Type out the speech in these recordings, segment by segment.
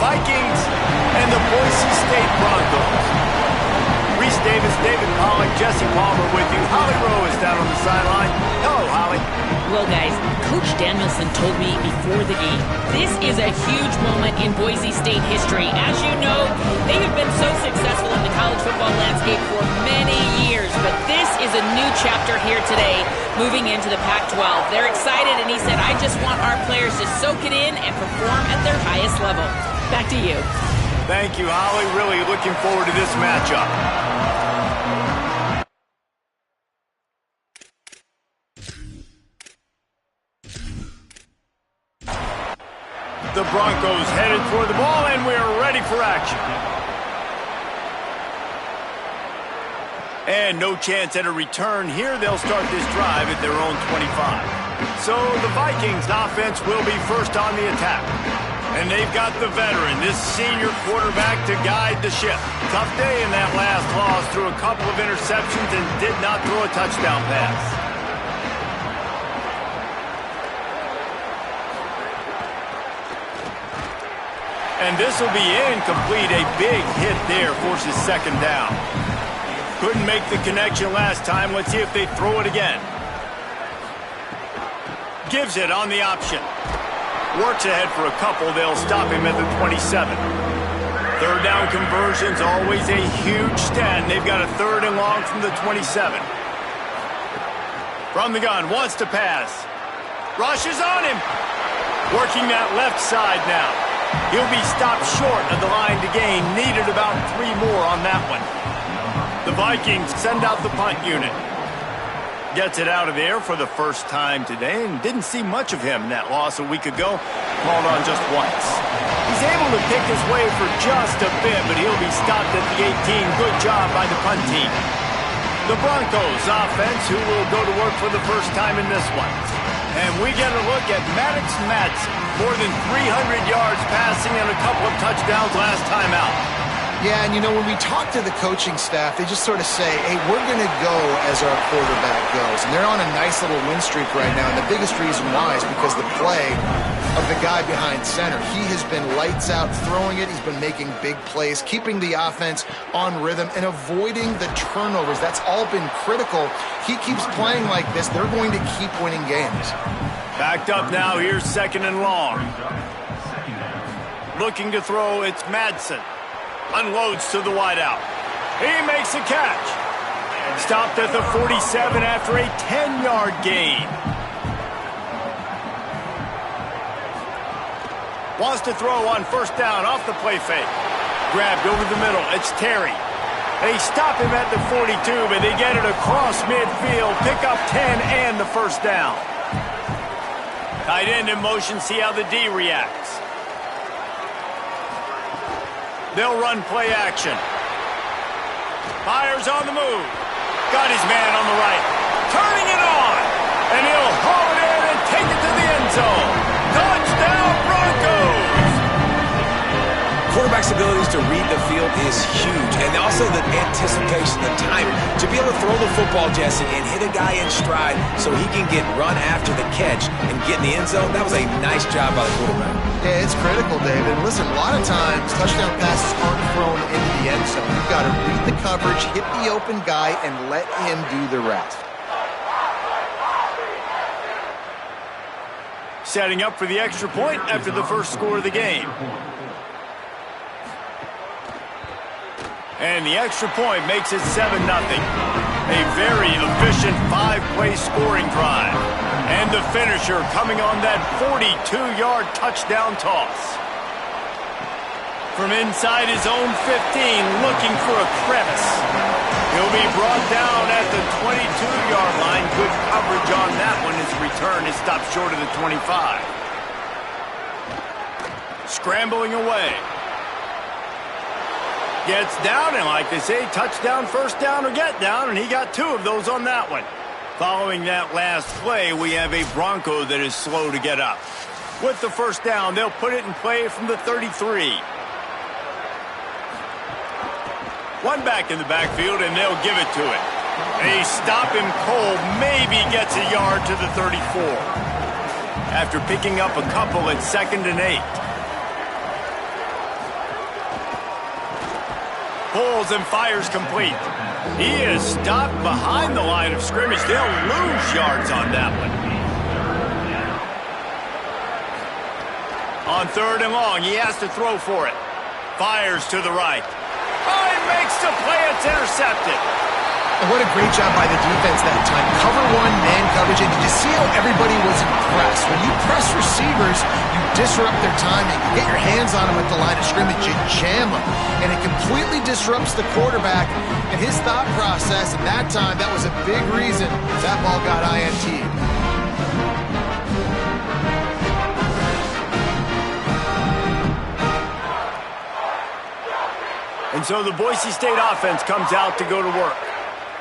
Vikings and the Boise State Broncos. Reese Davis, David Pollack, Jesse Palmer with you. Holly Rowe is down on the sideline. Hello, Holly. Well, guys, Coach Danielson told me before the game, this is a huge moment in Boise State history. As you know, they have been so successful in the college football landscape for many years, but this is a new chapter here today, moving into the Pac-12. They're excited, and he said, I just want our players to soak it in and perform at their highest level. Back to you. Thank you, Holly. Really looking forward to this matchup. The Broncos headed toward the ball, and we're ready for action. And no chance at a return here. They'll start this drive at their own 25. So the Vikings offense will be first on the attack. And they've got the veteran, this senior quarterback, to guide the ship. Tough day in that last loss, threw a couple of interceptions and did not throw a touchdown pass. And this will be incomplete. A big hit there forces second down. Couldn't make the connection last time. Let's see if they throw it again. Gives it on the option. Works ahead for a couple. They'll stop him at the 27. Third down conversions, always a huge stand. They've got a third and long from the 27. From the gun, wants to pass. Rushes on him. Working that left side now. He'll be stopped short of the line to gain. Needed about 3 more on that one. The Vikings send out the punt unit. Gets it out of there for the first time today, and didn't see much of him in that loss a week ago. Called on just once. He's able to pick his way for just a bit, but he'll be stopped at the 18. Good job by the punt team. The Broncos offense, who will go to work for the first time in this one. And we get a look at Maddox Madsen. More than 300 yards passing and a couple of touchdowns last time out. Yeah, and you know, when we talk to the coaching staff, they just sort of say, hey, we're going to go as our quarterback goes. And they're on a nice little win streak right now. And the biggest reason why is because the play of the guy behind center. He has been lights out throwing it. He's been making big plays, keeping the offense on rhythm and avoiding the turnovers. That's all been critical. He keeps playing like this. They're going to keep winning games. Backed up now. Here's second and long. Looking to throw. It's Madsen. Unloads to the wideout. He makes a catch. Stopped at the 47 after a 10-yard gain. Wants to throw on first down off the play fake. Grabbed over the middle. It's Terry. They stop him at the 42, but they get it across midfield. Pick up 10 and the first down. Tight end in motion. See how the D reacts. They'll run play action. Fires on the move. Got his man on the right. Turning it on. And he'll haul it in and take it to the end zone. Touchdown Broncos! Quarterback's abilities to read the field is huge. And also the anticipation, the timing. To be able to throw the football, Jesse, and hit a guy in stride so he can get run after the catch and get in the end zone, that was a nice job by the quarterback. Yeah, it's critical, David. Listen, a lot of times, touchdown passes aren't thrown into the end zone. You've got to read the coverage, hit the open guy, and let him do the rest. Setting up for the extra point after the first score of the game. And the extra point makes it 7-0. A very efficient 5-play scoring drive. And the finisher coming on that 42-yard touchdown toss. From inside his own 15, looking for a crevice. He'll be brought down at the 22-yard line. Good coverage on that one. His return is stopped short of the 25. Scrambling away. Gets down, and like they say, touchdown, first down, or get down, and he got 2 of those on that one. Following that last play, we have a Bronco that is slow to get up. With the first down, they'll put it in play from the 33. One back in the backfield, and they'll give it to it. They stop him cold, maybe gets a yard to the 34. After picking up a couple at 2nd and 8. pulls and fires complete. He is stopped behind the line of scrimmage. They'll lose yards on that one. On 3rd and long, he has to throw for it. Fires to the right. Oh, he makes the play. It's intercepted. And what a great job by the defense that time. Cover one, man coverage, and did you see how everybody was impressed? When you press receivers, you disrupt their timing. You get your hands on them at the line of scrimmage, you jam them. And it completely disrupts the quarterback and his thought process. And that time, that was a big reason that ball got INT'd. And so the Boise State offense comes out to go to work.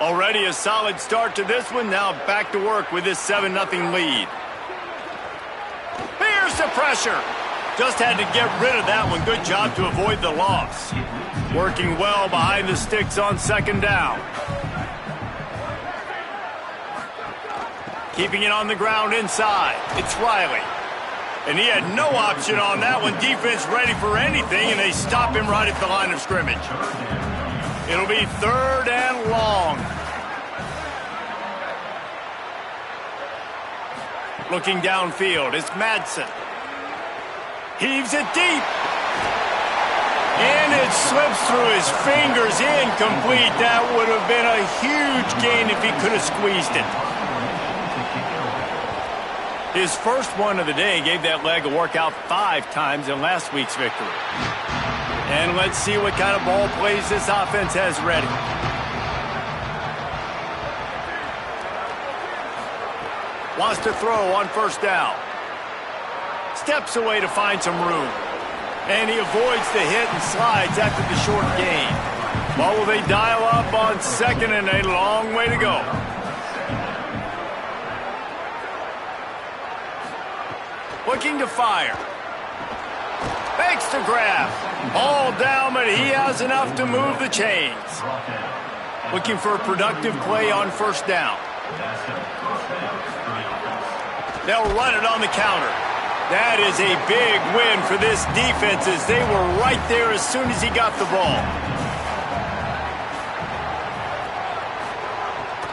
Already a solid start to this one. Now back to work with this 7-0 lead. Here's the pressure. Just had to get rid of that one. Good job to avoid the loss. Working well behind the sticks on 2nd down. Keeping it on the ground inside. It's Riley. And he had no option on that one. Defense ready for anything, and they stop him right at the line of scrimmage. It'll be 3rd and long. Looking downfield, it's Madsen. Heaves it deep. And it slips through his fingers, incomplete. That would have been a huge gain if he could have squeezed it. His first one of the day gave that leg a workout 5 times in last week's victory. And let's see what kind of ball plays this offense has ready. Wants to throw on 1st down. Steps away to find some room. And he avoids the hit and slides after the short gain. What will they dial up on 2nd and a long way to go? Looking to fire. Makes the grab. All down, but he has enough to move the chains. Looking for a productive play on 1st down. They'll run it on the counter. That is a big win for this defense as they were right there as soon as he got the ball.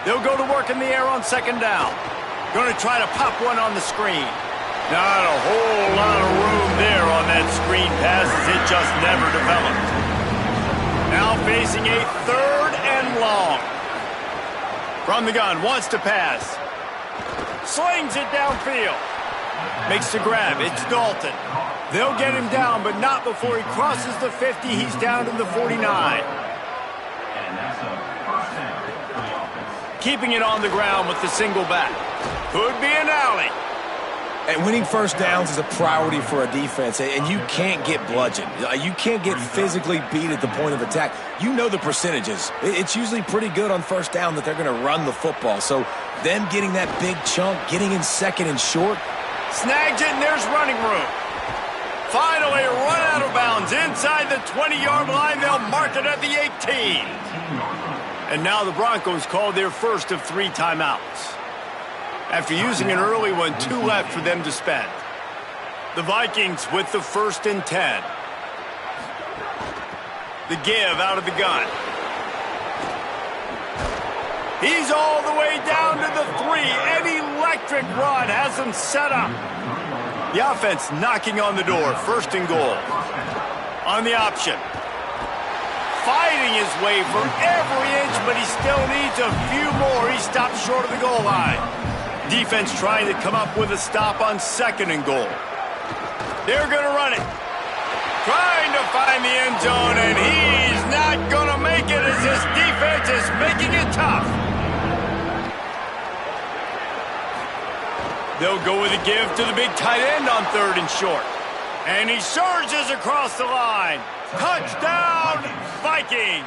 They'll go to work in the air on 2nd down. Going to try to pop one on the screen. Not a whole lot of room there on that screen pass as it just never developed. Now facing a 3rd and long. From the gun, wants to pass. Slings it downfield. Makes the grab. It's Dalton. They'll get him down, but not before he crosses the 50. He's down to the 49. Keeping it on the ground with the single back. Could be an alley. And winning 1st downs is a priority for a defense, and you can't get bludgeoned. You can't get physically beat at the point of attack. You know the percentages. It's usually pretty good on 1st down that they're going to run the football. So them getting that big chunk, getting in 2nd and short. Snags it, and there's running room. Finally run out of bounds. Inside the 20-yard line, they'll mark it at the 18. And now the Broncos call their first of 3 timeouts. After using an early one, 2 left for them to spend. The Vikings with the 1st and 10. The give out of the gun. He's all the way down to the 3. An electric run has them set up. The offense knocking on the door. 1st and goal. On the option. Fighting his way for every inch, but he still needs a few more. He stops short of the goal line. Defense trying to come up with a stop on 2nd and goal. They're going to run it. Trying to find the end zone, and he's not going to make it as this defense is making it tough. They'll go with a give to the big tight end on 3rd and short. And he surges across the line. Touchdown, Viking!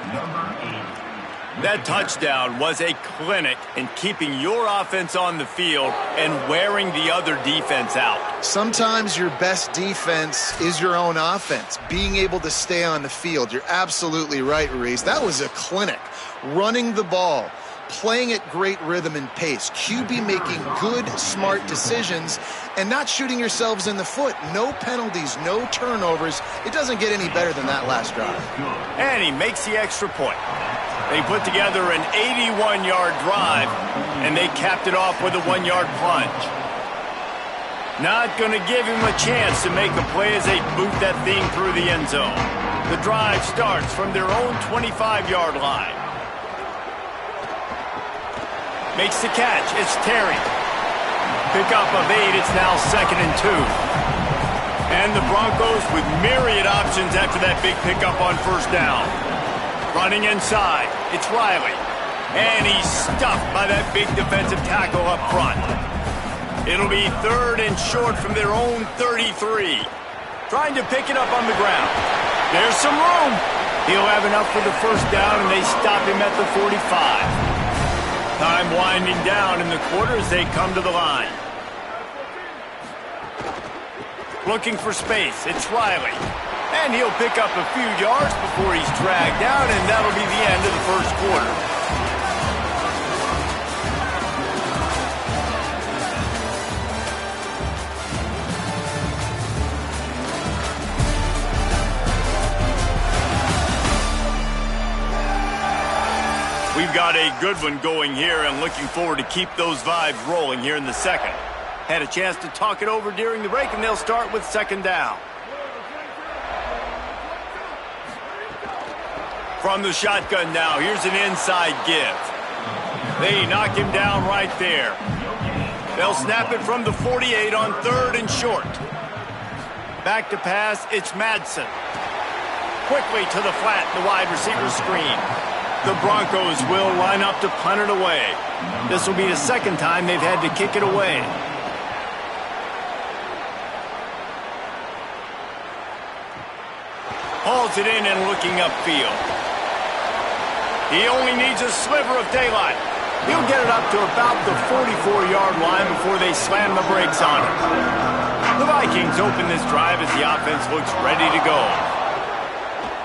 That touchdown was a clinic in keeping your offense on the field and wearing the other defense out. Sometimes your best defense is your own offense, being able to stay on the field. You're absolutely right, Reese. That was a clinic. Running the ball, playing at great rhythm and pace. QB making good, smart decisions and not shooting yourselves in the foot. No penalties, no turnovers. It doesn't get any better than that last drive. And he makes the extra point. They put together an 81-yard drive, and they capped it off with a 1-yard plunge. Not going to give him a chance to make a play as they boot that thing through the end zone. The drive starts from their own 25-yard line. Makes the catch. It's Terry. Pickup of 8. It's now 2nd and 2. And the Broncos with myriad options after that big pickup on first down. Running inside. It's Riley. And he's stuffed by that big defensive tackle up front. It'll be 3rd and short from their own 33. Trying to pick it up on the ground. There's some room. He'll have enough for the first down, and they stop him at the 45. Time winding down in the quarter as they come to the line. Looking for space. It's Riley. And he'll pick up a few yards before he's dragged down, and that'll be the end of the first quarter. We've got a good one going here and looking forward to keep those vibes rolling here in the second. Had a chance to talk it over during the break, and they'll start with 2nd down. From the shotgun now, here's an inside give. They knock him down right there. They'll snap it from the 48 on 3rd and short. Back to pass, it's Madsen. Quickly to the flat, the wide receiver screen. The Broncos will line up to punt it away. This will be the 2nd time they've had to kick it away. Hauls it in and looking upfield. He only needs a sliver of daylight. He'll get it up to about the 44-yard line before they slam the brakes on him. The Vikings open this drive as the offense looks ready to go.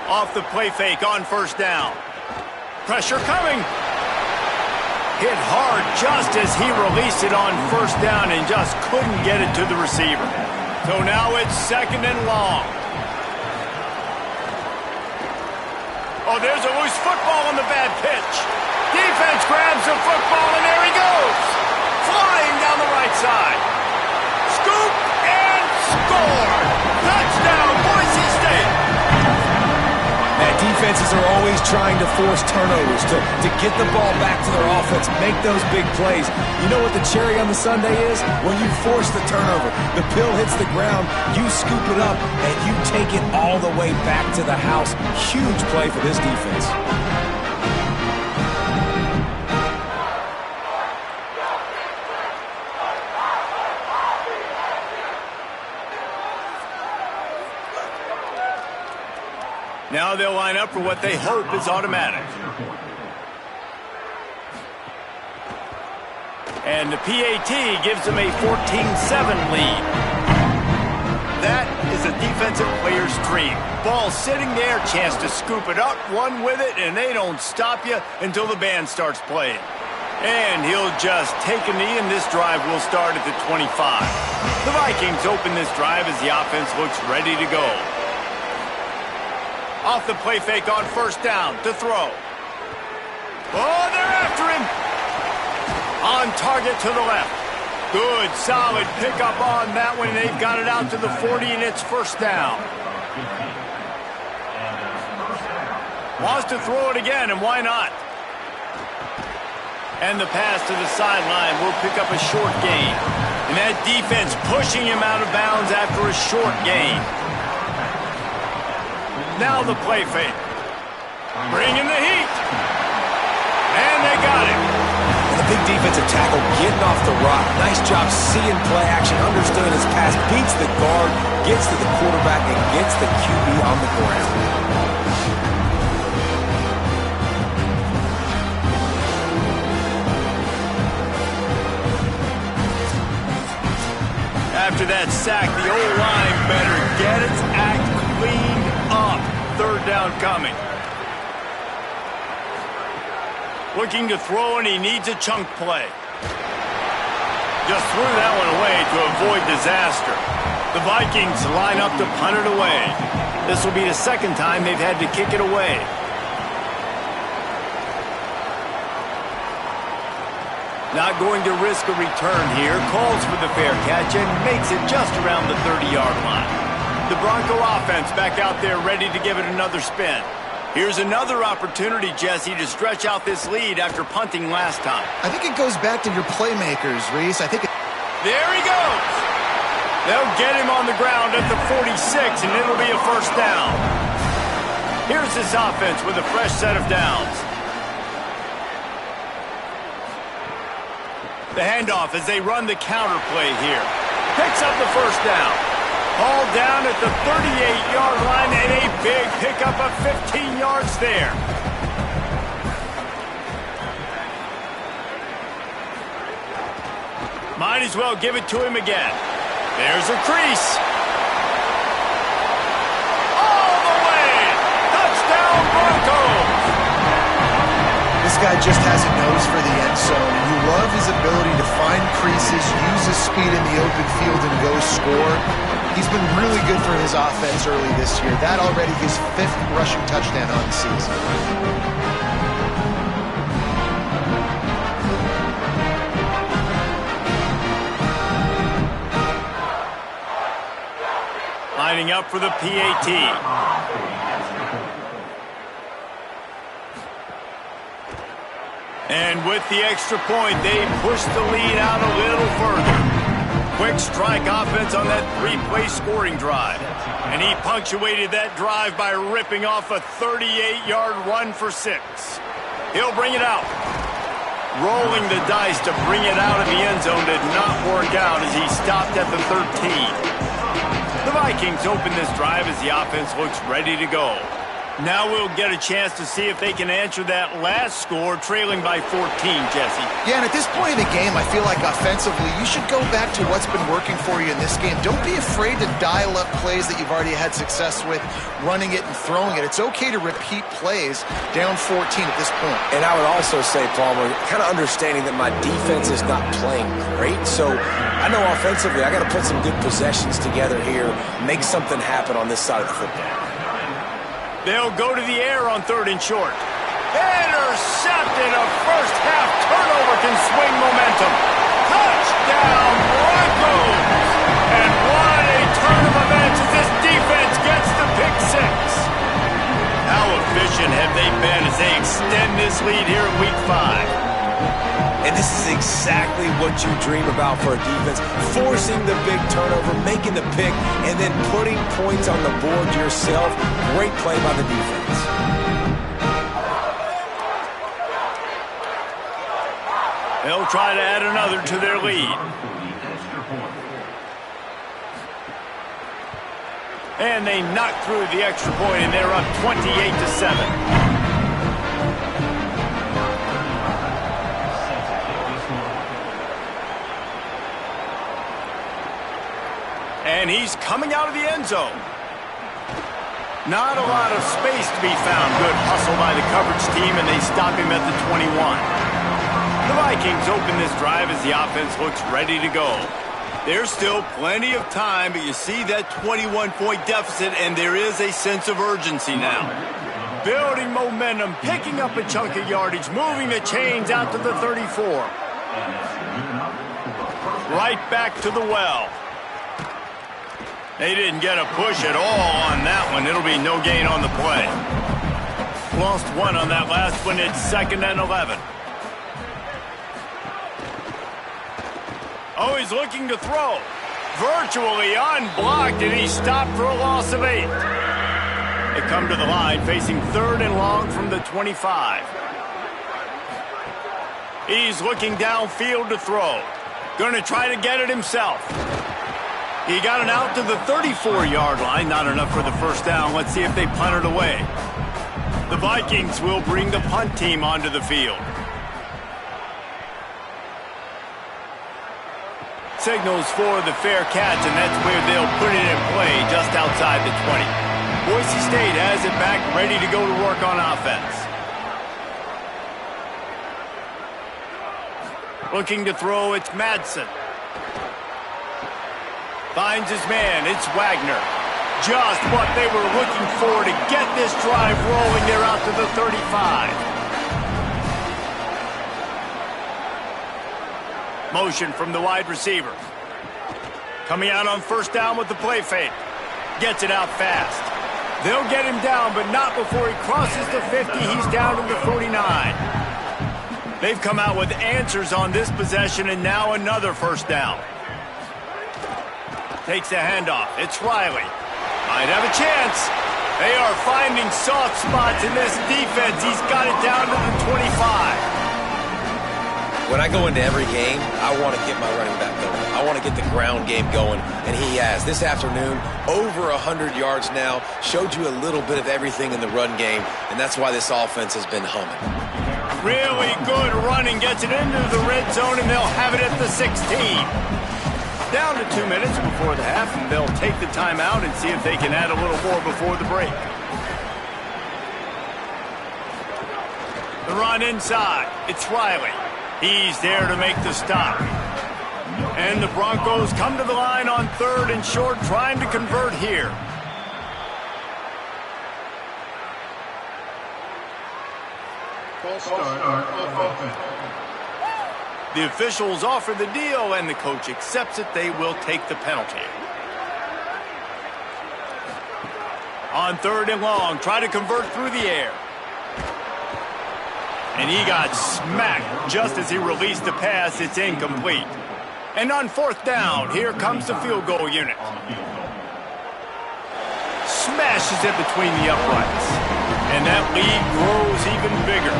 Off the play fake on first down. Pressure coming. Hit hard just as he released it on first down and just couldn't get it to the receiver. So now it's 2nd and long. Oh, there's a loose football on the bad pitch. Defense grabs the football, and there he goes. Flying down the right side. Scoop and score. Touchdown, Boise State. Defenses are always trying to force turnovers to get the ball back to their offense, make those big plays. You know what the cherry on the sundae is? When you force the turnover, the pill hits the ground, you scoop it up, and you take it all the way back to the house. Huge play for this defense. Now they'll line up for what they hope is automatic. And the PAT gives them a 14-7 lead. That is a defensive player's dream. Ball sitting there, chance to scoop it up, run with it, and they don't stop you until the band starts playing. And he'll just take a knee, and this drive will start at the 25. The Vikings open this drive as the offense looks ready to go. Off the play fake on first down to throw. Oh, they're after him. On target to the left. Good, solid pickup on that one. They've got it out to the 40, and it's first down. Wants to throw it again, and why not? And the pass to the sideline will pick up a short gain. And that defense pushing him out of bounds after a short gain. Now the play fake. Bringing the heat. And they got him. The big defensive tackle getting off the rock. Nice job seeing play action, understanding his pass, beats the guard, gets to the quarterback, and gets the QB on the ground. After that sack, the O-line better get its act cleaned up. 3rd down coming. Looking to throw, and he needs a chunk play. Just threw that one away to avoid disaster. The Vikings line up to punt it away. This will be the second time they've had to kick it away. Not going to risk a return here. Calls for the fair catch and makes it just around the 30-yard line. The Bronco offense back out there ready to give it another spin. Here's another opportunity, Jesse, to stretch out this lead after punting last time. I think it goes back to your playmakers, Reese. There he goes. They'll get him on the ground at the 46, and it'll be a first down. Here's this offense with a fresh set of downs. The handoff as they run the counter play here. Picks up the first down. Ball down at the 38-yard line, and a big pickup of 15 yards there. Might as well give it to him again. There's a crease. All the way. Touchdown Broncos. This guy just has a nose for the end zone, and you love his ability to find creases, use his speed in the open field, and go score. He's been really good for his offense early this year. That already his 5th rushing touchdown on the season. Lining up for the PAT. And with the extra point, they push the lead out a little further. Quick strike offense on that 3-play scoring drive. And he punctuated that drive by ripping off a 38-yard run for 6. He'll bring it out. Rolling the dice to bring it out of the end zone did not work out as he stopped at the 13. The Vikings open this drive as the offense looks ready to go. Now we'll get a chance to see if they can answer that last score, trailing by 14, Jesse. Yeah, and at this point in the game, I feel like offensively, you should go back to what's been working for you in this game. Don't be afraid to dial up plays that you've already had success with, running it and throwing it. It's okay to repeat plays down 14 at this point. And I would also say, Palmer, kind of understanding that my defense is not playing great, so I know offensively I got to put some good possessions together here, make something happen on this side of the football. They'll go to the air on 3rd and short. Intercepted. A first-half turnover can swing momentum. Touchdown, Broncos! And what a turn of events as this defense gets the pick 6. How efficient have they been as they extend this lead here in Week 5? And this is exactly what you dream about for a defense. Forcing the big turnover, making the pick, and then putting points on the board yourself. Great play by the defense. They'll try to add another to their lead. And they knock through the extra point, and they're up 28-7. And he's coming out of the end zone. Not a lot of space to be found. Good hustle by the coverage team, and they stop him at the 21. The Vikings open this drive as the offense looks ready to go. There's still plenty of time, but you see that 21-point deficit, and there is a sense of urgency now. Building momentum, picking up a chunk of yardage, moving the chains out to the 34. Right back to the well. They didn't get a push at all on that one. It'll be no gain on the play. Lost one on that last one. It's 2nd and 11. Oh, he's looking to throw. Virtually unblocked, and he's stopped for a loss of 8. They come to the line, facing 3rd and long from the 25. He's looking downfield to throw. Going to try to get it himself. He got it out to the 34-yard line. Not enough for the first down. Let's see if they punt it away. The Vikings will bring the punt team onto the field. Signals for the fair catch, and that's where they'll put it in play, just outside the 20. Boise State has it back, ready to go to work on offense. Looking to throw, it's Madsen. Finds his man, it's Wagner. Just what they were looking for to get this drive rolling. They're out to the 35. Motion from the wide receiver. Coming out on first down with the play fake. Gets it out fast. They'll get him down, but not before he crosses the 50. He's down to the 49. They've come out with answers on this possession, and now another first down. Takes the handoff. It's Riley. Might have a chance. They are finding soft spots in this defense. He's got it down to the 25. When I go into every game, I want to get my running back going. I want to get the ground game going, and he has. This afternoon, over 100 yards now, showed you a little bit of everything in the run game, and that's why this offense has been humming. Really good running, gets it into the red zone, and they'll have it at the 16. Down to 2 minutes before the half, and they'll take the timeout and see if they can add a little more before the break. The run inside. It's Riley. He's there to make the stop. And the Broncos come to the line on 3rd and short, trying to convert here. False start of offense. The officials offer the deal, and the coach accepts it. They will take the penalty. On 3rd and long, try to convert through the air. And he got smacked just as he released the pass. It's incomplete. And on 4th down, here comes the field goal unit. Smashes it between the uprights. And that lead grows even bigger.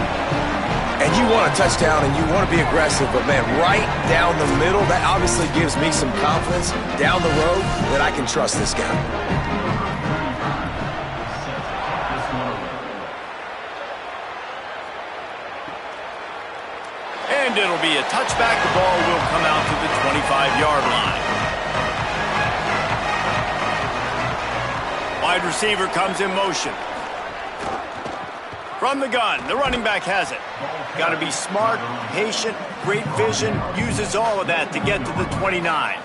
And you want a touchdown and you want to be aggressive, but man, right down the middle, that obviously gives me some confidence down the road that I can trust this guy. And it'll be a touchback. The ball will come out to the 25-yard line. Wide receiver comes in motion. From the gun, the running back has it. Got to be smart, patient, great vision, uses all of that to get to the 29.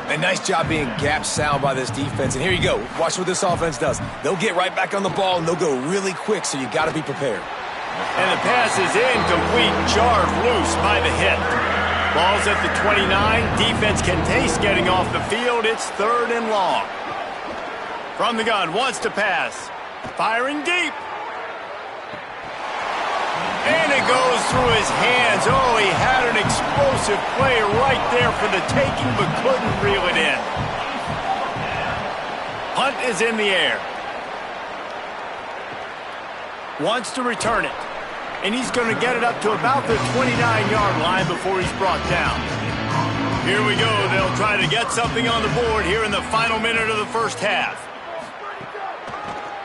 A nice job being gap sound by this defense. And here you go. Watch what this offense does. They'll get right back on the ball, and they'll go really quick, so you got to be prepared. And the pass is incomplete, jarred loose by the hit. Ball's at the 29. Defense can taste getting off the field. It's 3rd and long. From the gun, wants to pass. Firing deep. And it goes through his hands. Oh, he had an explosive play right there for the taking, but couldn't reel it in. Hunt is in the air. Wants to return it. And he's going to get it up to about the 29-yard line before he's brought down. Here we go. They'll try to get something on the board here in the final minute of the first half.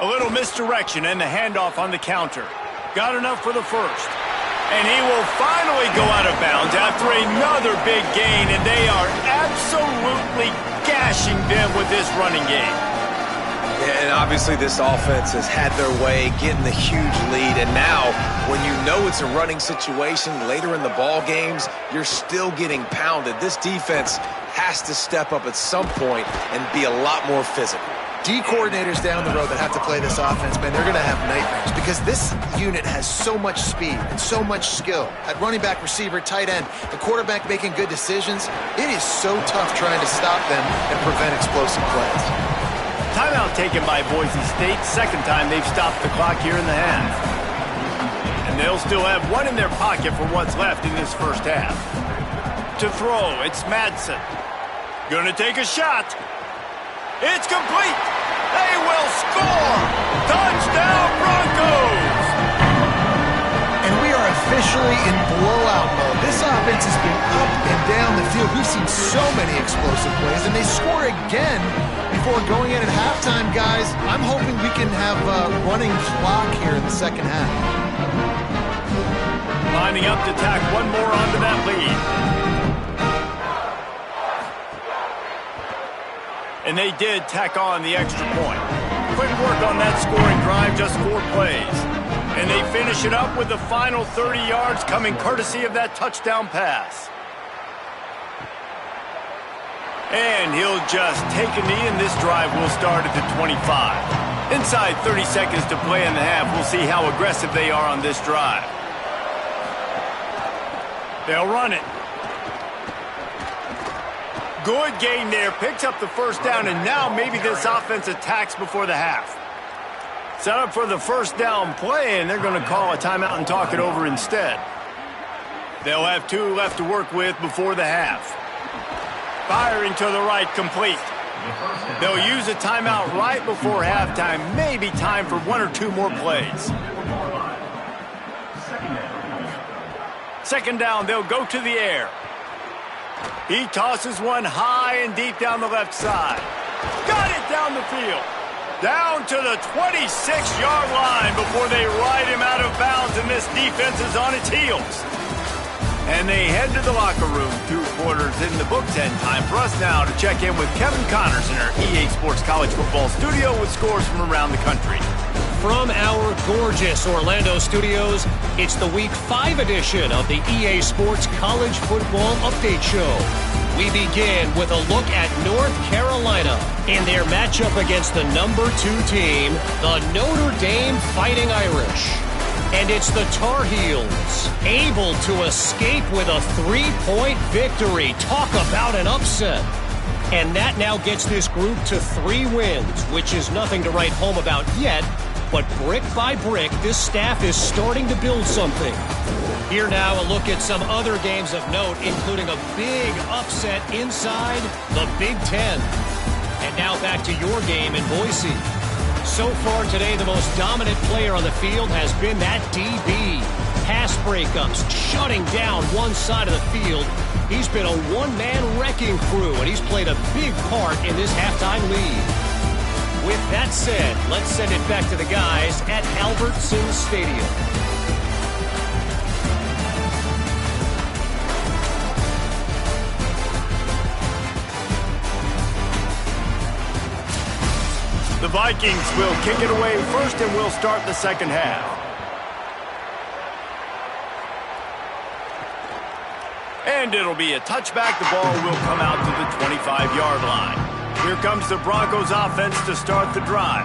A little misdirection and the handoff on the counter. Got enough for the first. And he will finally go out of bounds after another big gain, and they are absolutely gashing them with this running game. Yeah, and obviously this offense has had their way, getting the huge lead, and now when you know it's a running situation later in the ball games, you're still getting pounded. This defense has to step up at some point and be a lot more physical. D coordinators down the road that have to play this offense, man, they're going to have nightmares because this unit has so much speed and so much skill. At running back, receiver, tight end, the quarterback making good decisions, it is so tough trying to stop them and prevent explosive plays. Timeout taken by Boise State. Second time they've stopped the clock here in the half. And they'll still have one in their pocket for what's left in this first half. To throw, it's Madsen. Gonna take a shot. It's complete. They will score. Touchdown, Broncos. And we are officially in blowout mode. This offense has been up and down the field. We've seen so many explosive plays, and they score again before going in at halftime, guys. I'm hoping we can have a running clock here in the second half. Lining up to tack one more onto that lead. And they did tack on the extra point. Quick work on that scoring drive, just 4 plays. And they finish it up with the final 30 yards coming courtesy of that touchdown pass. And he'll just take a knee, and this drive will start at the 25. Inside 30 seconds to play in the half, we'll see how aggressive they are on this drive. They'll run it. Good gain there, picks up the first down, and now maybe this offense attacks before the half. Set up for the first down play, and they're going to call a timeout and talk it over instead. They'll have 2 left to work with before the half. Firing to the right, complete. They'll use a timeout right before halftime. Maybe time for 1 or 2 more plays. Second down, they'll go to the air. He tosses one high and deep down the left side. Got it down the field. Down to the 26-yard line before they ride him out of bounds, and this defense is on its heels. And they head to the locker room. 2 quarters in the books, and time for us now to check in with Kevin Connors in our EA Sports College Football studio with scores from around the country. From our gorgeous Orlando studios, it's the Week 5 edition of the EA Sports College Football Update Show. We begin with a look at North Carolina in their matchup against the number 2 team, the Notre Dame Fighting Irish. And it's the Tar Heels, able to escape with a 3-point victory. Talk about an upset. And that now gets this group to 3 wins, which is nothing to write home about yet. But brick by brick, this staff is starting to build something. Here now, a look at some other games of note, including a big upset inside the Big Ten. And now back to your game in Boise. So far today, the most dominant player on the field has been that DB. Pass breakups, shutting down one side of the field. He's been a one-man wrecking crew, and he's played a big part in this halftime lead. With that said, let's send it back to the guys at Albertson Stadium. The Vikings will kick it away first, and we'll start the second half. And it'll be a touchback. The ball will come out to the 25-yard line. Here comes the Broncos offense to start the drive.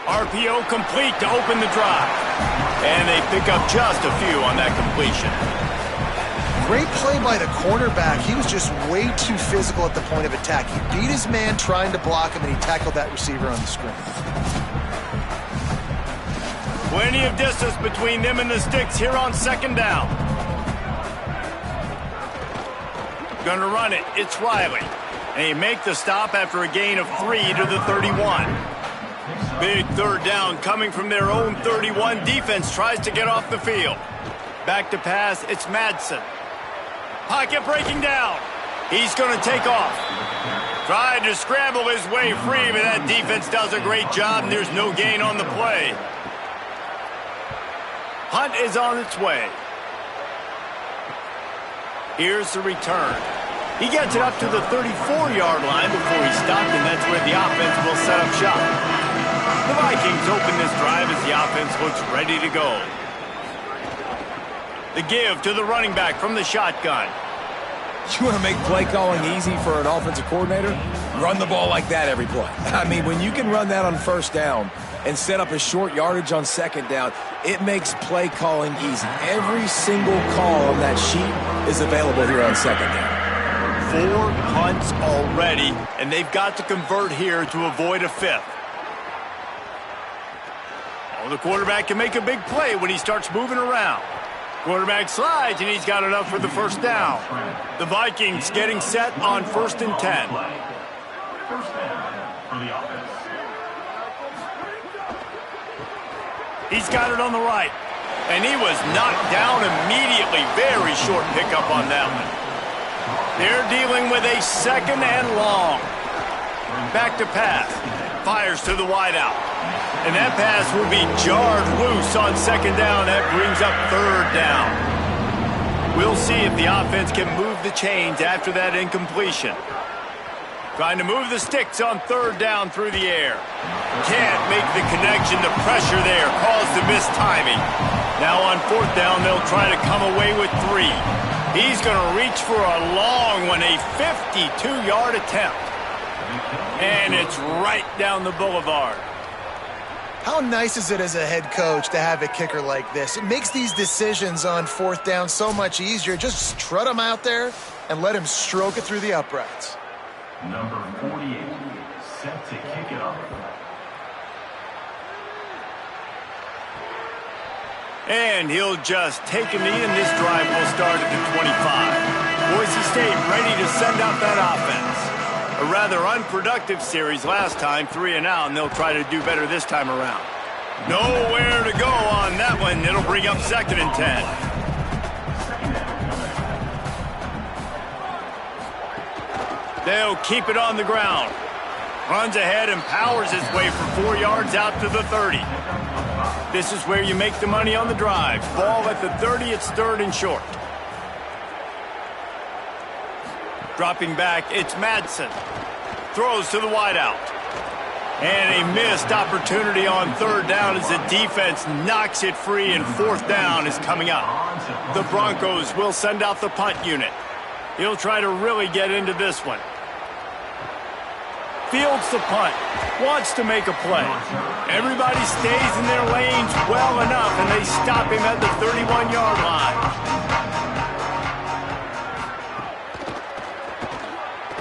RPO complete to open the drive. And they pick up just a few on that completion. Great play by the cornerback. He was just way too physical at the point of attack. He beat his man trying to block him, and he tackled that receiver on the screen. Plenty of distance between them and the sticks here on second down. Gonna run it. It's Riley. And they make the stop after a gain of 3 to the 31. Big third down coming from their own 31. Defense tries to get off the field. Back to pass. It's Madsen. Pocket breaking down. He's going to take off. Tried to scramble his way free, but that defense does a great job, and there's no gain on the play. Hunt is on its way. Here's the return. He gets it up to the 34-yard line before he stopped, and that's where the offense will set up shop. The Vikings open this drive as the offense looks ready to go. The give to the running back from the shotgun. You want to make play calling easy for an offensive coordinator? Run the ball like that every play. I mean, when you can run that on first down and set up a short yardage on second down, it makes play calling easy. Every single call on that sheet is available here on second down. 4 punts already, and they've got to convert here to avoid a 5th. Oh, the quarterback can make a big play when he starts moving around. Quarterback slides, and he's got enough for the first down. The Vikings getting set on 1st and 10. First down for the offense. He's got it on the right, and he was knocked down immediately. Very short pickup on that one. They're dealing with a 2nd and long. Back to pass. Fires to the wideout. And that pass will be jarred loose on 2nd down. That brings up 3rd down. We'll see if the offense can move the chains after that incompletion. Trying to move the sticks on third down through the air. Can't make the connection. The pressure there caused the missed timing. Now on fourth down, they'll try to come away with 3. He's going to reach for a long one, a 52-yard attempt. And it's right down the boulevard. How nice is it as a head coach to have a kicker like this? It makes these decisions on fourth down so much easier. Just trot him out there and let him stroke it through the uprights. Number 48, set to kick it off. And he'll just take a knee, and this drive will start at the 25. Boise State ready to send out that offense. A rather unproductive series last time, 3 and out, and they'll try to do better this time around. Nowhere to go on that one. It'll bring up 2nd and 10. They'll keep it on the ground. Runs ahead and powers his way for 4 yards out to the 30. This is where you make the money on the drive. Ball at the 30, it's 3rd and short. Dropping back, it's Madsen. Throws to the wideout. And a missed opportunity on 3rd down as the defense knocks it free, and 4th down is coming up. The Broncos will send out the punt unit. He'll try to really get into this one. Fields the punt. Wants to make a play. Everybody stays in their lanes well enough, and they stop him at the 31-yard line.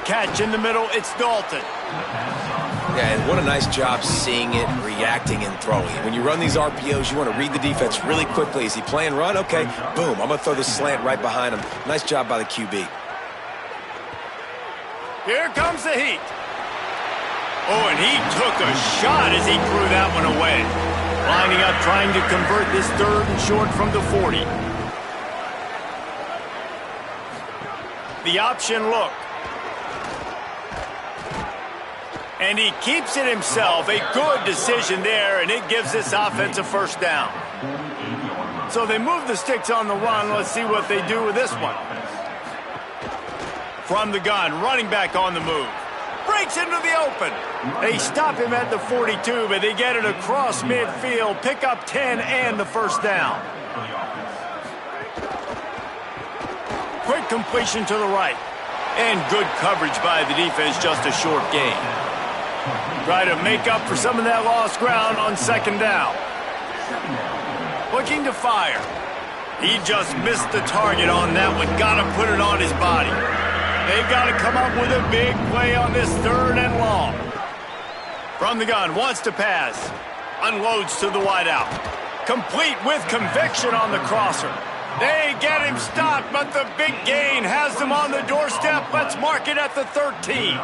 Catch in the middle, it's Dalton. Yeah, and what a nice job seeing it, reacting, and throwing. When you run these RPOs, you want to read the defense really quickly. Is he playing run? Okay, boom. I'm going to throw the slant right behind him. Nice job by the QB. Here comes the heat. Oh, and he took a shot as he threw that one away. Lining up, trying to convert this 3rd and short from the 40. The option look. And he keeps it himself. A good decision there, and it gives this offense a 1st down. So they move the sticks on the run. Let's see what they do with this one. From the gun, running back on the move. Breaks into the open. They stop him at the 42, but they get it across midfield. Pick up 10 and the 1st down. Quick completion to the right. And good coverage by the defense, just a short gain. Try to make up for some of that lost ground on 2nd down. Looking to fire. He just missed the target on that one. Got to put it on his body. They've got to come up with a big play on this 3rd and long. From the gun, wants to pass. Unloads to the wideout. Complete with conviction on the crosser. They get him stopped, but the big gain has them on the doorstep. Let's mark it at the 13.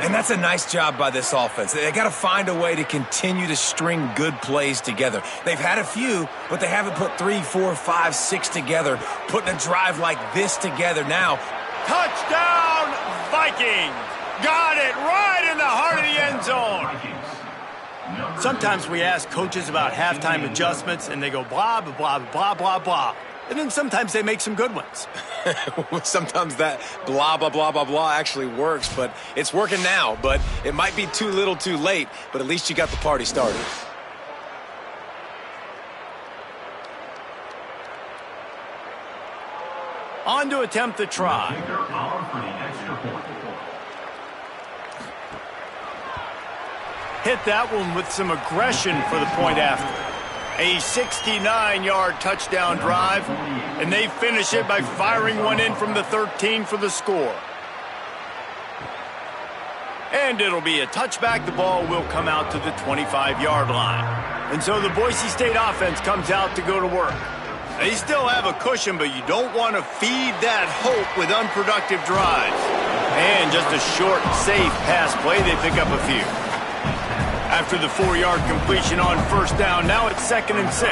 And that's a nice job by this offense. They got to find a way to continue to string good plays together. They've had a few, but they haven't put 3, 4, 5, 6 together. Putting a drive like this together now. Touchdown, Vikings! Got it right in the heart of the end zone. Sometimes we ask coaches about halftime adjustments, and they go blah, blah, blah, blah, blah, blah. And then sometimes they make some good ones. Sometimes that blah, blah, blah, blah, blah actually works, but it's working now. But it might be too little too late, but at least you got the party started. On to attempt the try. Hit that one with some aggression for the point after. A 69-yard touchdown drive, and they finish it by firing one in from the 13 for the score. And it'll be a touchback. The ball will come out to the 25-yard line. And so the Boise State offense comes out to go to work. They still have a cushion, but you don't want to feed that hope with unproductive drives. And just a short, safe pass play, they pick up a few. After the 4-yard completion on 1st down, now it's 2nd and 6.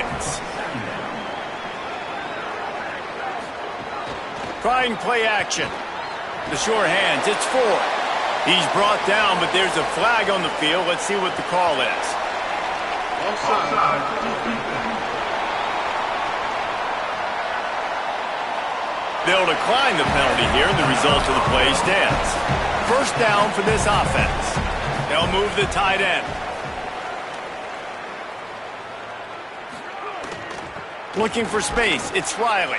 Trying play action. The sure hands, it's 4. He's brought down, but there's a flag on the field. Let's see what the call is. They'll decline the penalty here, and the result of the play stands. first down for this offense. They'll move the tight end. Looking for space, it's Riley.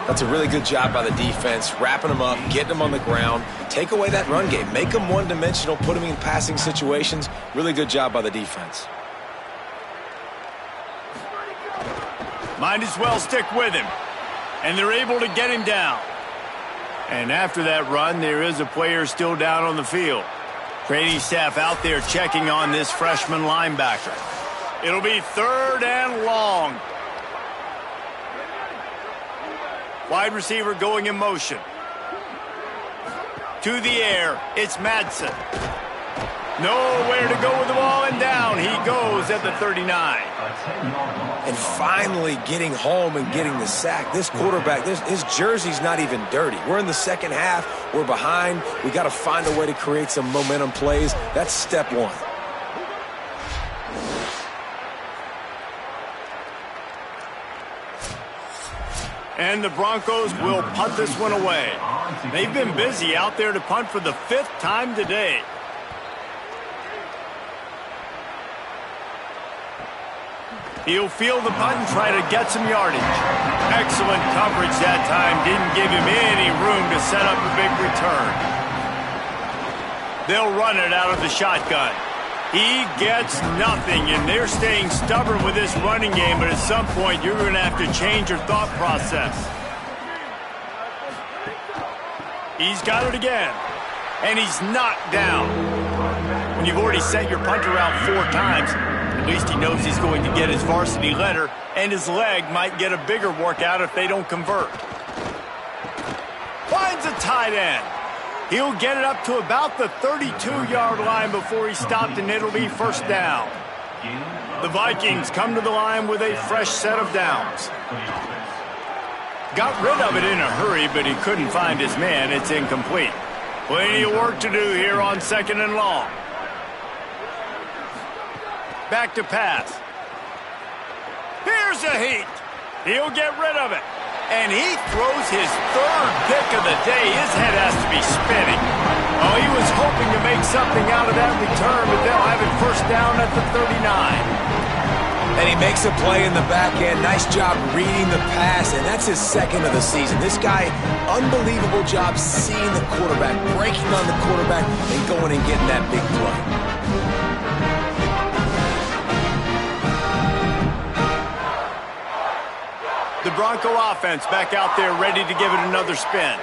That's a really good job by the defense, wrapping them up, getting them on the ground, take away that run game, make them one-dimensional, put them in passing situations. Really good job by the defense. Might as well stick with him. And they're able to get him down. And after that run, there is a player still down on the field. Training staff out there checking on this freshman linebacker. It'll be 3rd and long. Wide receiver going in motion. To the air, it's Madsen. Nowhere to go with the ball, and down he goes at the 39. And finally getting home and getting the sack. This quarterback, his jersey's not even dirty. We're in the second half. We're behind. We got to find a way to create some momentum plays. That's step one. And the Broncos will punt this one away. They've been busy out there to punt for the 5th time today. He'll field the punt and try to get some yardage. Excellent coverage that time. Didn't give him any room to set up a big return. They'll run it out of the shotgun. He gets nothing, and they're staying stubborn with this running game, but at some point you're going to have to change your thought process. He's got it again, and he's knocked down. When you've already sent your punter out 4 times, at least he knows he's going to get his varsity letter, and his leg might get a bigger workout if they don't convert. Finds a tight end. He'll get it up to about the 32-yard line before he stopped, and it'll be 1st down. The Vikings come to the line with a fresh set of downs. Got rid of it in a hurry, but he couldn't find his man. It's incomplete. Plenty of work to do here on 2nd and long. Back to pass. Here's a heat. He'll get rid of it. And he throws his 3rd pick of the day. His head has to be spinning. Oh, he was hoping to make something out of that return, but they'll have it 1st down at the 39. And he makes a play in the back end. Nice job reading the pass, and that's his 2nd of the season. This guy, unbelievable job seeing the quarterback, breaking on the quarterback, and going and getting that big play. The Bronco offense back out there ready to give it another spin.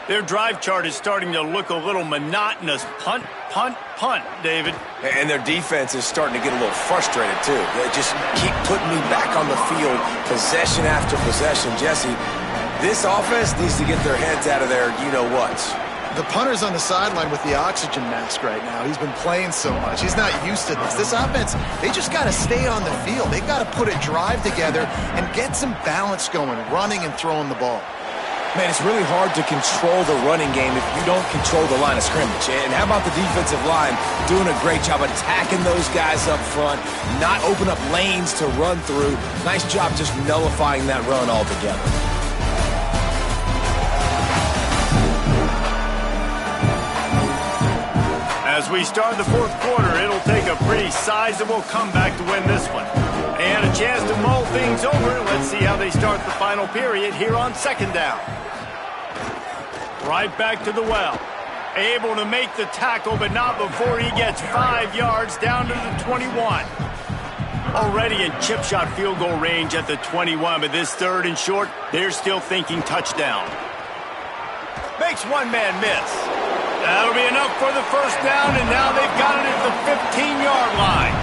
Their drive chart is starting to look a little monotonous. Punt, punt, punt, David. And their defense is starting to get a little frustrated, too. They just keep putting me back on the field, possession after possession. Jesse, this offense needs to get their heads out of their you-know-whats. The punter's on the sideline with the oxygen mask right now. He's been playing so much. He's not used to this. This offense, they just got to stay on the field. They got to put a drive together and get some balance going, running and throwing the ball. Man, it's really hard to control the running game if you don't control the line of scrimmage. And how about the defensive line doing a great job attacking those guys up front, not open up lanes to run through. Nice job just nullifying that run altogether. As we start the 4th quarter, it'll take a pretty sizable comeback to win this one. And a chance to mull things over. Let's see how they start the final period here on 2nd down. Right back to the well. Able to make the tackle, but not before he gets 5 yards down to the 21. Already in chip shot field goal range at the 21, but this 3rd and short, they're still thinking touchdown. Makes one man miss. That'll be enough for the 1st down, and now they've got it at the 15-yard line.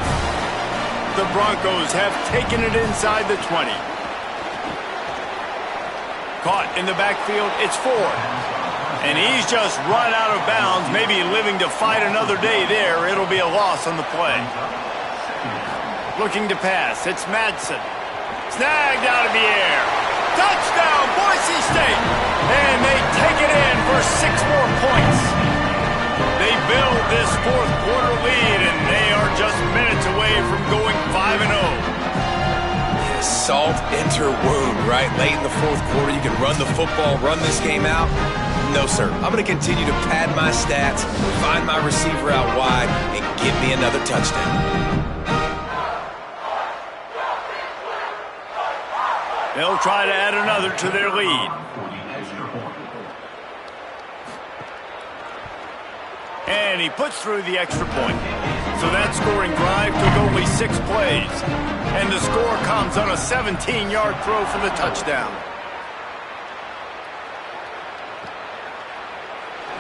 The Broncos have taken it inside the 20. Caught in the backfield, it's Ford. And he's just run out of bounds, maybe living to fight another day there. It'll be a loss on the play. Looking to pass, it's Madsen. Snagged out of the air. Touchdown, Boise State! And they take it in for 6 more points. They build this 4th quarter lead, and they are just minutes away from going 5-0. Salt enter wound, right? Late in the 4th quarter, you can run the football, run this game out. No, sir. I'm going to continue to pad my stats, find my receiver out wide, and get me another touchdown. They'll try to add another to their lead. And he puts through the extra point. So that scoring drive took only 6 plays. And the score comes on a 17-yard throw for the touchdown.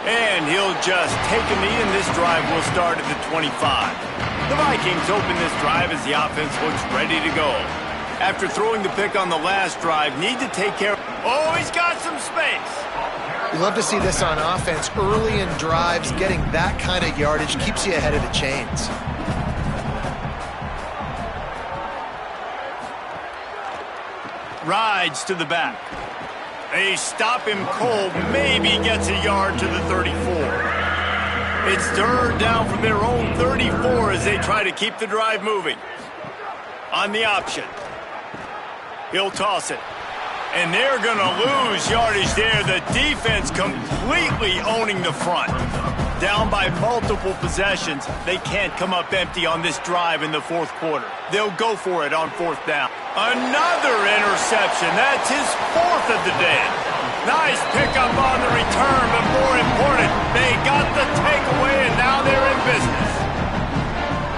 And he'll just take a knee, and this drive will start at the 25. The Vikings open this drive as the offense looks ready to go. After throwing the pick on the last drive, need to take care of... Oh, he's got some space. You love to see this on offense. Early in drives, getting that kind of yardage keeps you ahead of the chains. Rides to the back. They stop him cold, maybe gets a yard to the 34. It's third down from their own 34 as they try to keep the drive moving. On the option. He'll toss it. And they're going to lose yardage there. The defense completely owning the front. Down by multiple possessions. They can't come up empty on this drive in the fourth quarter. They'll go for it on fourth down. Another interception. That's his 4th of the day. Nice pickup on the return, but more important, they got the takeaway, and now they're in business.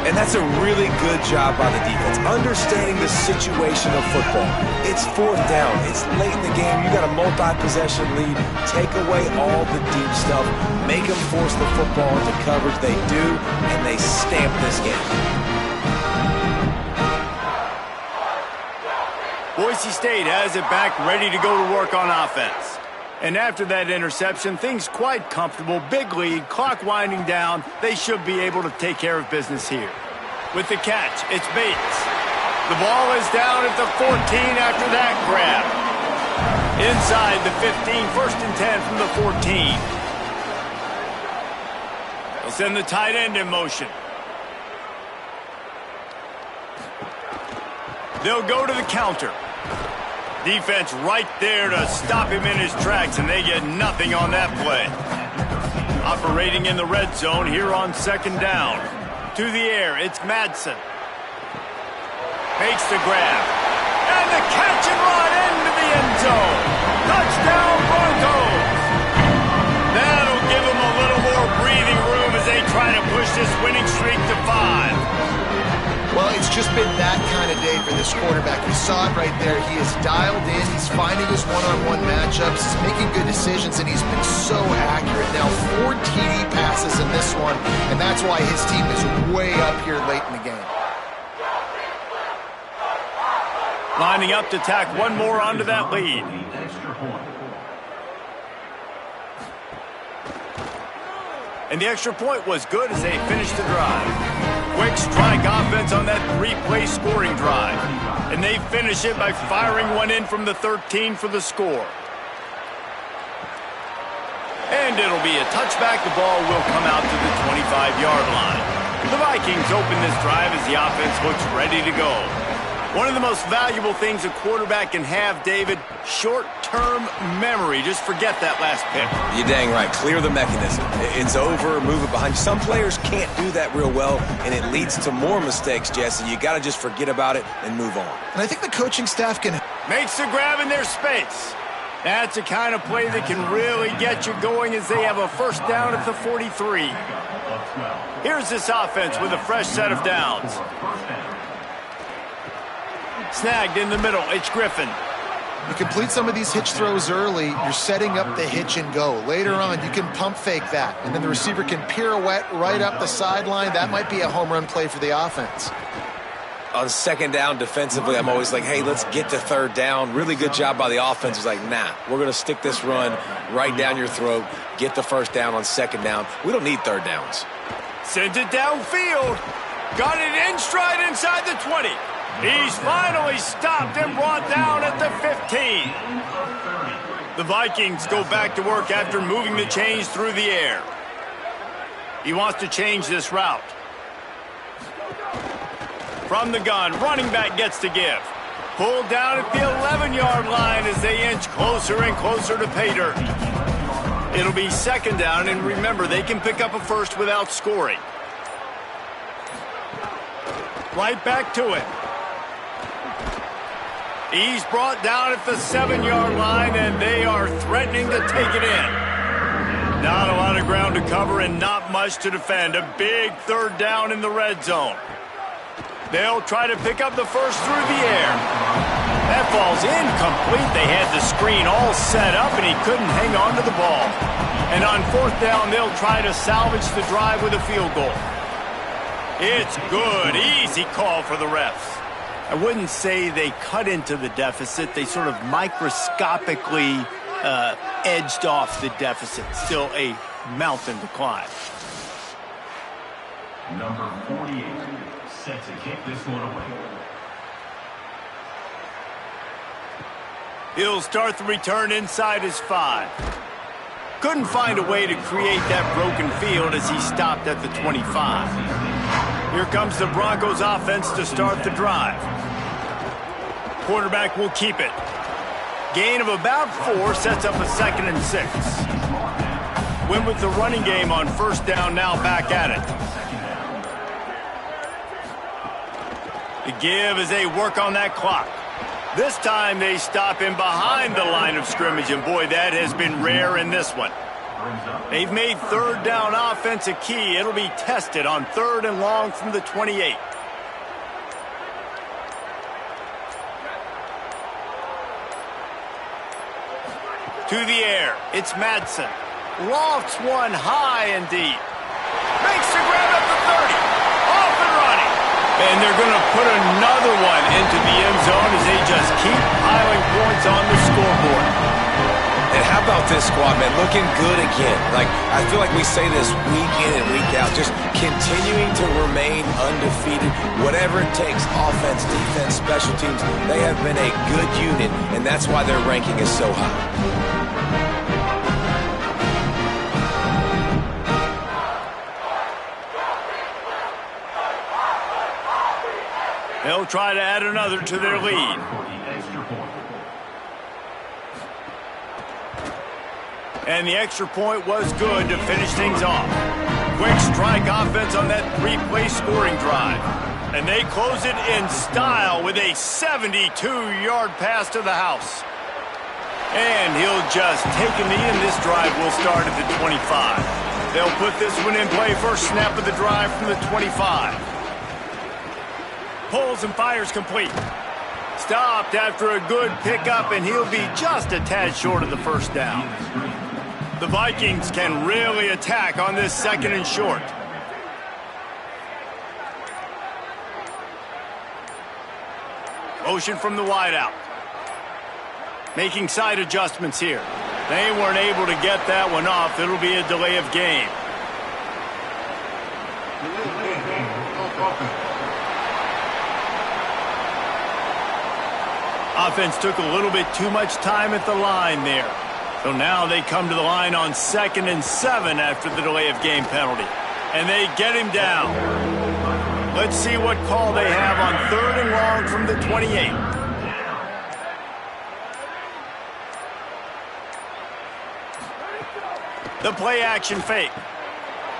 And that's a really good job by the defense, understanding the situation of football. It's fourth down. It's late in the game. You got a multi-possession lead. Take away all the deep stuff. Make them force the football into coverage. They do, and they stamp this game. Boise State has it back, ready to go to work on offense. And after that interception, things quite comfortable. Big lead, clock winding down. They should be able to take care of business here. With the catch, it's Bates. The ball is down at the 14 after that grab. Inside the 15, 1st and 10 from the 14. They'll send the tight end in motion. They'll go to the counter. Defense right there to stop him in his tracks, and they get nothing on that play. Operating in the red zone here on 2nd down. To the air, it's Madsen. Makes the grab. And the catch and run into the end zone. Touchdown Broncos. That'll give them a little more breathing room as they try to push this winning streak to 5. Well, it's just been that kind of day for this quarterback. You saw it right there. He is dialed in. He's finding his one-on-one matchups. He's making good decisions, and he's been so accurate. Now, 4 TD passes in this one, and that's why his team is way up here late in the game. Lining up to tack one more onto that lead. And the extra point was good as they finished the drive. Quick strike offense on that 3-play scoring drive. And they finish it by firing one in from the 13 for the score. And it'll be a touchback. The ball will come out to the 25-yard line. The Vikings open this drive as the offense looks ready to go. One of the most valuable things a quarterback can have, David, short-term memory. Just forget that last pick. You're dang right. Clear the mechanism. It's over, move it behind you. Some players can't do that real well, and it leads to more mistakes, Jesse. You got to just forget about it and move on. And I think the coaching staff can... Makes the grab in their space. That's the kind of play that can really get you going as they have a 1st down at the 43. Here's this offense with a fresh set of downs. Snagged in the middle, it's Griffin. You complete some of these hitch throws early, you're setting up the hitch and go. Later on, you can pump fake that, and then the receiver can pirouette right up the sideline. That might be a home run play for the offense. On 2nd down defensively, I'm always like, hey, let's get to 3rd down. Really good job by the offense. It's like, nah, we're going to stick this run right down your throat, get the 1st down on 2nd down. We don't need 3rd downs. Sends it downfield. Got it in stride inside the 20. He's finally stopped and brought down at the 15. The Vikings go back to work after moving the chains through the air. He wants to change this route. From the gun, running back gets to give. Pulled down at the 11-yard line as they inch closer and closer to pay dirt. It'll be second down, and remember, they can pick up a first without scoring. Right back to it. He's brought down at the 7-yard line, and they are threatening to take it in. Not a lot of ground to cover and not much to defend. A big third down in the red zone. They'll try to pick up the first through the air. That ball's incomplete. They had the screen all set up, and he couldn't hang on to the ball. And on fourth down, they'll try to salvage the drive with a field goal. It's good. Easy call for the refs. I wouldn't say they cut into the deficit. They sort of microscopically edged off the deficit. Still a mountain to climb. Number 48, set to kick this one away. He'll start the return inside his 5. Couldn't find a way to create that broken field as he stopped at the 25. Here comes the Broncos offense to start the drive. Quarterback will keep it. Gain of about 4 sets up a 2nd and 6. Went with the running game on first down, now back at it. The give as they work on that clock. This time they stop him behind the line of scrimmage, and boy, that has been rare in this one. They've made third down offense a key. It'll be tested on 3rd and long from the 28. To the air, it's Madsen. Lofts one high and deep. Makes the grab at the 30. Off and running. And they're going to put another one into the end zone as they just keep piling points on the scoreboard. And how about this squad, man? Looking good again. Like, I feel like we say this week in and week out, just continuing to remain undefeated. Whatever it takes, offense, defense, special teams, they have been a good unit, and that's why their ranking is so high. They'll try to add another to their lead. And the extra point was good to finish things off. Quick strike offense on that 3-play scoring drive. And they close it in style with a 72-yard pass to the house. And he'll just take a knee, and this drive will start at the 25. They'll put this one in play first snap of the drive from the 25. Pulls and fires complete. Stopped after a good pickup, and he'll be just a tad short of the first down. The Vikings can really attack on this 2nd and short. Motion from the wideout. Making side adjustments here. They weren't able to get that one off. It'll be a delay of game. Offense took a little bit too much time at the line there. So now they come to the line on 2nd and 7 after the delay of game penalty. And they get him down. Let's see what call they have on 3rd and long from the 28. The play action fake.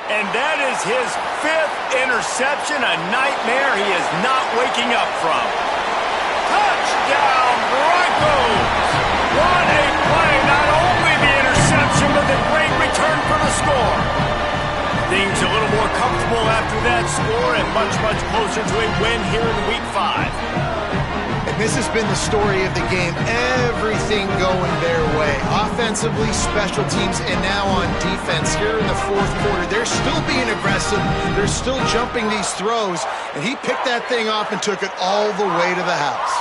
And that is his 5th interception, a nightmare he is not waking up from. Touchdown, Broncos! What a play! Not only the interception, but the great return for the score. Things a little more comfortable after that score and much, much closer to a win here in Week 5. And this has been the story of the game. Everything going their way. Offensively, special teams, and now on defense here in the 4th quarter. They're still being aggressive. They're still jumping these throws. And he picked that thing off and took it all the way to the house.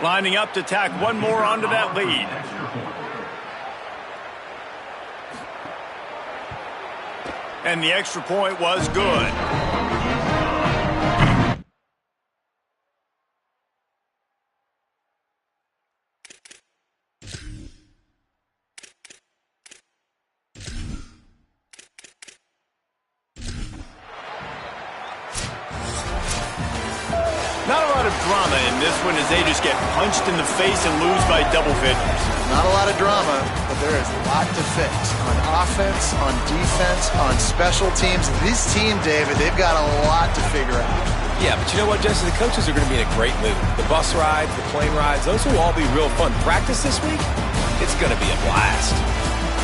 Lining up to tack one more onto that lead. And the extra point was good. Not a lot of drama in this one as they just get punched in the face and lose by double figures. Not a lot of drama, but there is a lot to fix. On offense, on defense, on special teams. This team, David, they've got a lot to figure out. Yeah, but you know what, Jesse? The coaches are going to be in a great mood. The bus rides, the plane rides, those will all be real fun. Practice this week, it's going to be a blast.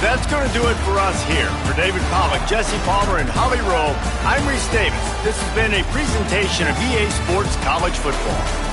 That's going to do it for us here. For David Pollack, Jesse Palmer, and Holly Rowe, I'm Reese Davis. This has been a presentation of EA Sports College Football.